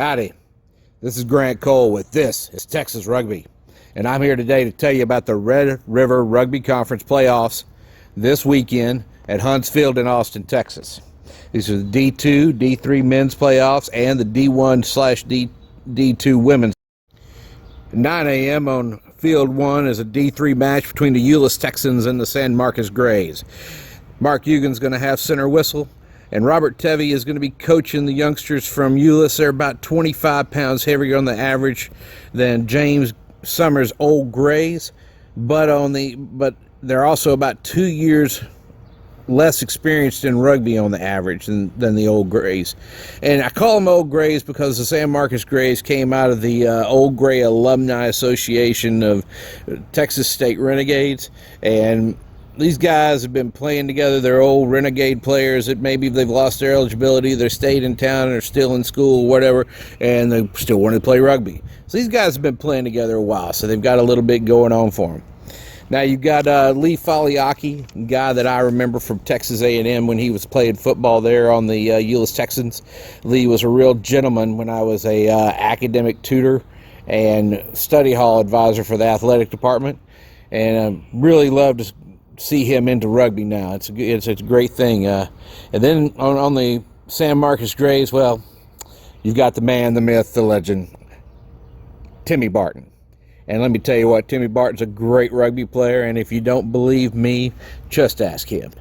Howdy, this is Grant Cole with This is Texas Rugby, and I'm here today to tell you about the Red River Rugby Conference playoffs this weekend at Huns Field in Austin, Texas. These are the D2, D3 men's playoffs and the D1/D2 women's. 9 a.m. on Field 1 is a D3 match between the Euless Texans and the San Marcos Grays. Mark Hugan's going to have center whistle, and Robert Tevy is going to be coaching the youngsters from Euless. They're about 25 pounds heavier on the average than James Summers' Old Grays, but they're also about 2 years less experienced in rugby on the average than the Old Grays. And I call them Old Grays because the San Marcos Grays came out of the Old Gray Alumni Association of Texas State Renegades, and these guys have been playing together. They're old Renegade players that maybe they've lost their eligibility, they stayed in town and are still in school, whatever, and they still want to play rugby. So these guys have been playing together a while, so they've got a little bit going on for them. Now you've got Lee Faliaki, a guy that I remember from Texas A&M when he was playing football there on the Euless Texans. Lee was a real gentleman when I was a academic tutor and study hall advisor for the athletic department, and really loved to see him into rugby now. It's a great thing. And then on the San Marcos Grays, well, you've got the man, the myth, the legend, Timmy Barton. And let me tell you what, Timmy Barton's a great rugby player, and if you don't believe me, just ask him.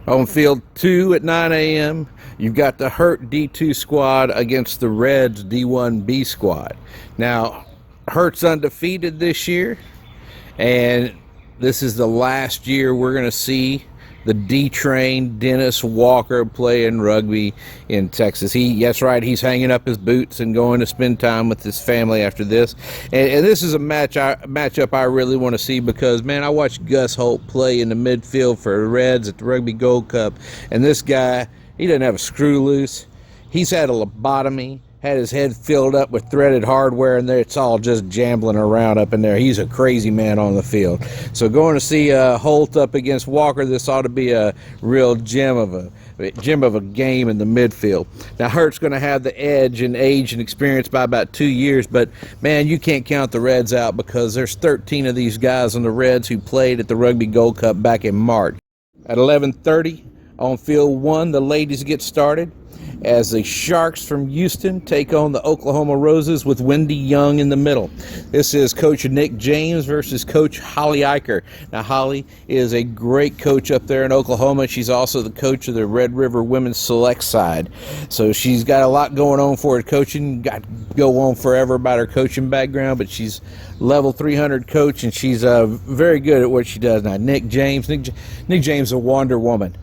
On Field 2 at 9 a.m., you've got the Hurt D2 squad against the Reds D1B squad. Now, Hurt's undefeated this year, and this is the last year we're going to see the D-train Dennis Walker playing rugby in Texas. That's right, he's hanging up his boots and going to spend time with his family after this. And this is a matchup I really want to see because, man, I watched Gus Holt play in the midfield for the Reds at the Rugby Gold Cup, and this guy, he doesn't have a screw loose. He's had a lobotomy, had his head filled up with threaded hardware, and it's all just jambling around up in there. He's a crazy man on the field. So going to see Holt up against Walker, this ought to be a real gem of a game in the midfield. Now Hurt's going to have the edge in age and experience by about 2 years, but man, you can't count the Reds out because there's 13 of these guys on the Reds who played at the Rugby Gold Cup back in March. At 11:30 on Field 1, the ladies get started as the Sharks from Houston take on the Oklahoma Roses with Wendy Young in the middle. This is Coach Nick James versus Coach Holly Eicher. Now, Holly is a great coach up there in Oklahoma. She's also the coach of the Red River Women's Select side. So she's got a lot going on for her coaching. Got to go on forever about her coaching background, but she's level 300 coach, and she's very good at what she does. Now, Nick James is a Wonder Woman.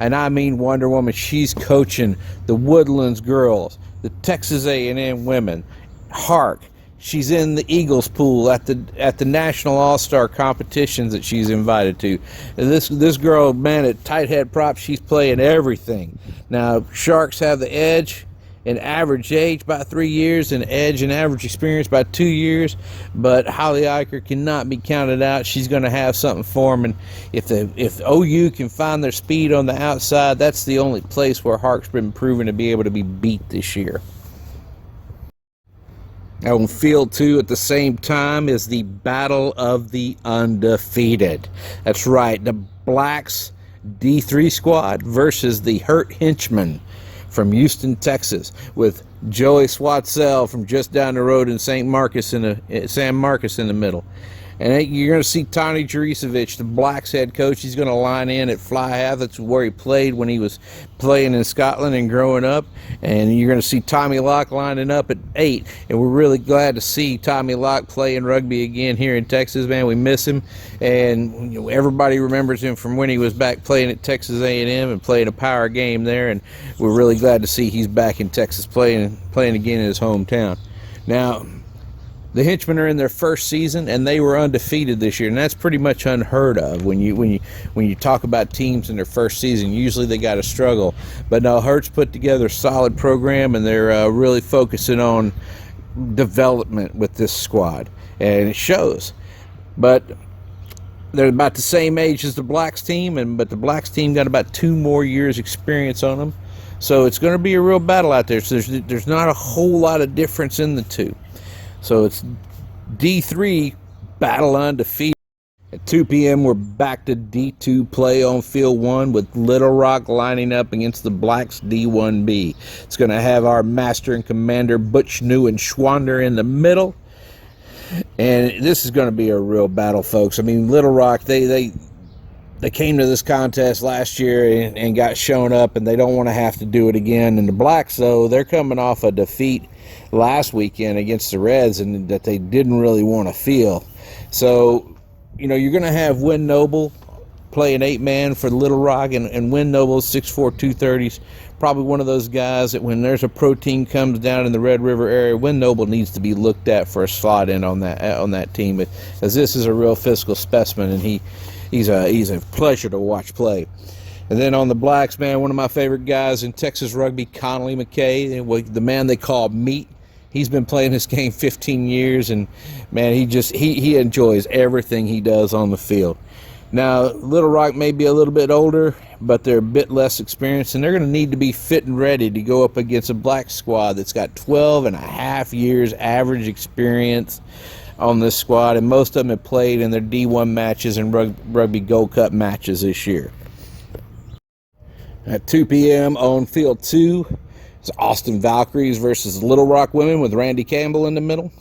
And I mean Wonder Woman. She's coaching the Woodlands girls, the Texas A&M women, Hark. She's in the Eagles pool at the National All-Star competitions that she's invited to. And this girl, man, at tight head props, she's playing everything. Now, Sharks have the edge in average age by 3 years and edge in average experience by 2 years, but Holly Eicher cannot be counted out. She's going to have something for them, and if OU can find their speed on the outside, that's the only place where Hark's been proven to be able to be beat this year. On Field 2 at the same time is the Battle of the Undefeated. That's right, the Blacks D3 squad versus the Hurt Henchmen from Houston, Texas, with Joey Swatzell from just down the road in San Marcos in the middle. And you're going to see Tony Juricevich, the Blacks head coach. He's going to line in at fly half. That's where he played when he was playing in Scotland and growing up. And you're going to see Tommy Locke lining up at 8. And we're really glad to see Tommy Locke playing rugby again here in Texas, man. We miss him. And everybody remembers him from when he was back playing at Texas A&M and playing a power game there. And we're really glad to see he's back in Texas playing again in his hometown. Now, the Henchmen are in their first season, and they were undefeated this year, and that's pretty much unheard of when you talk about teams in their first season. Usually they got to struggle, but no, Hurt's put together a solid program, and they're really focusing on development with this squad, and it shows. But they're about the same age as the Blacks team, but the Blacks team got about 2 more years experience on them. So it's going to be a real battle out there. So there's not a whole lot of difference in the two. So it's D3 battle undefeated. At 2 p.m., we're back to D2 play on Field 1 with Little Rock lining up against the Blacks D1B. It's going to have our Master and Commander Butch, New, and Schwander in the middle. And this is going to be a real battle, folks. I mean, Little Rock, they came to this contest last year and got shown up, and they don't want to have to do it again. And the Blacks, though, they're coming off a defeat last weekend against the Reds, and that they didn't really want to feel. So, you know, you're going to have Win Noble play an 8-man for Little Rock, and Win Noble 6'4", 230s. Probably one of those guys that when there's a pro team comes down in the Red River area, Win Noble needs to be looked at for a slot in on that team, because this is a real physical specimen, and he's a pleasure to watch play. And then on the Blacks, man, one of my favorite guys in Texas rugby, Connolly McKay, the man they call Meat. He's been playing this game 15 years, and man, he enjoys everything he does on the field. Now, Little Rock may be a little bit older, but they're a bit less experienced, and they're going to need to be fit and ready to go up against a Black squad that's got 12 and a half years average experience on this squad, and most of them have played in their D1 matches and Rugby Gold Cup matches this year. At 2 p.m. on Field 2, it's Austin Valkyries versus Little Rock Women with Randy Campbell in the middle.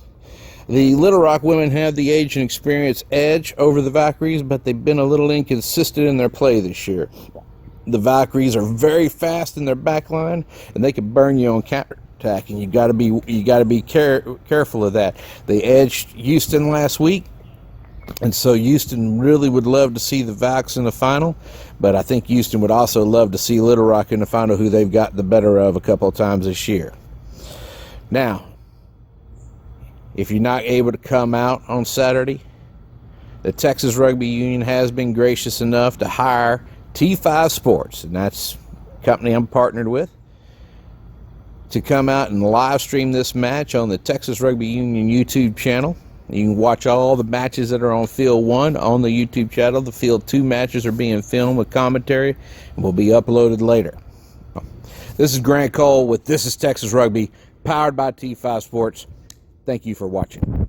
The Little Rock Women have the age and experience edge over the Valkyries, but they've been a little inconsistent in their play this year. The Valkyries are very fast in their back line, and they can burn you on counterattack, and you got to be careful of that. They edged Houston last week, and so Houston really would love to see the Valks in the final, but I think Houston would also love to see Little Rock in the final, who they've got the better of a couple of times this year. Now, if you're not able to come out on Saturday, the Texas Rugby Union has been gracious enough to hire T5 Sports, and that's the company I'm partnered with, to come out and live stream this match on the Texas Rugby Union YouTube channel. You can watch all the matches that are on Field 1 on the YouTube channel. The Field 2 matches are being filmed with commentary and will be uploaded later. This is Grant Cole with This is Texas Rugby, powered by T5 Sports. Thank you for watching.